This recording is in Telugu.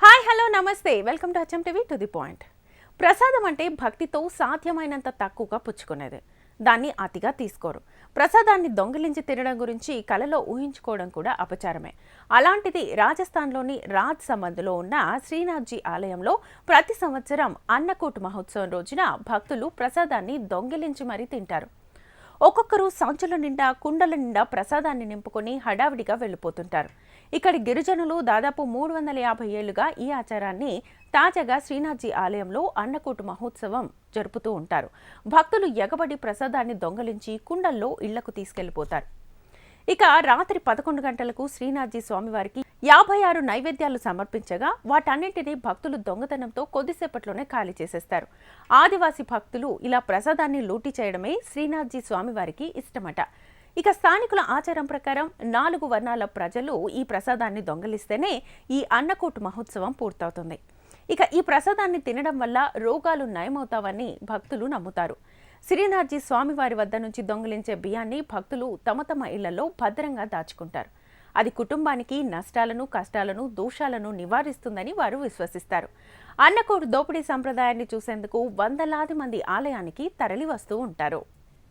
హాయ్ హలో నమస్తే welcome to HM TV to the point. ప్రసాదం అంటే భక్తితో సాధ్యమైనంత తక్కువగా పుచ్చుకునేది. దాన్ని అతిగా తీసుకోరు. ప్రసాదాన్ని దొంగిలించి తినడం గురించి కలలో ఊహించుకోవడం కూడా అపచారమే. అలాంటిది రాజస్థాన్లోని రాజ్ సంబంధ్లో ఉన్న శ్రీనాథ్జీ ఆలయంలో ప్రతి సంవత్సరం అన్నకూట్ మహోత్సవం రోజున భక్తులు ప్రసాదాన్ని దొంగిలించి మరీ తింటారు. ఒక్కొక్కరు సంచుల నిండా కుండల నిండా ప్రసాదాన్ని నింపుకొని హడావిడిగా వెళ్లిపోతుంటారు. ఇక్కడి గిరిజనులు దాదాపు 350 ఏళ్లుగా ఈ ఆచారాన్ని తాజాగా శ్రీనాథ్జీ ఆలయంలో అన్నకూటు మహోత్సవం జరుపుతూ ఉంటారు. భక్తులు ఎగబడి ప్రసాదాన్ని దొంగలించి కుండల్లో ఇళ్లకు తీసుకెళ్లిపోతారు. ఇక రాత్రి 11 గంటలకు శ్రీనాథ్జీ స్వామివారికి 56 నైవేద్యాలు సమర్పించగా వాటన్నింటినీ భక్తులు దొంగతనంతో కొద్దిసేపట్లోనే ఖాళీ చేసేస్తారు. ఆదివాసీ భక్తులు ఇలా ప్రసాదాన్ని లూటీ చేయడమే శ్రీనాథ్జీ స్వామివారికి ఇష్టమట. ఇక స్థానికుల ఆచారం ప్రకారం 4 వర్ణాల ప్రజలు ఈ ప్రసాదాన్ని దొంగలిస్తేనే ఈ అన్నకూట్ మహోత్సవం పూర్తవుతుంది. ఇక ఈ ప్రసాదాన్ని తినడం వల్ల రోగాలు నయమవుతావని భక్తులు నమ్ముతారు. శ్రీనాథ్జీ స్వామివారి వద్ద నుంచి దొంగిలించే బియ్యాన్ని భక్తులు తమ తమ ఇళ్లలో భద్రంగా దాచుకుంటారు. అది కుటుంబానికి నష్టాలను, కష్టాలను, దోషాలను నివారిస్తుందని వారు విశ్వసిస్తారు. అన్నకూట్ దోపిడీ సంప్రదాయాన్ని చూసేందుకు వందలాది మంది ఆలయానికి తరలి వస్తూ ఉంటారు.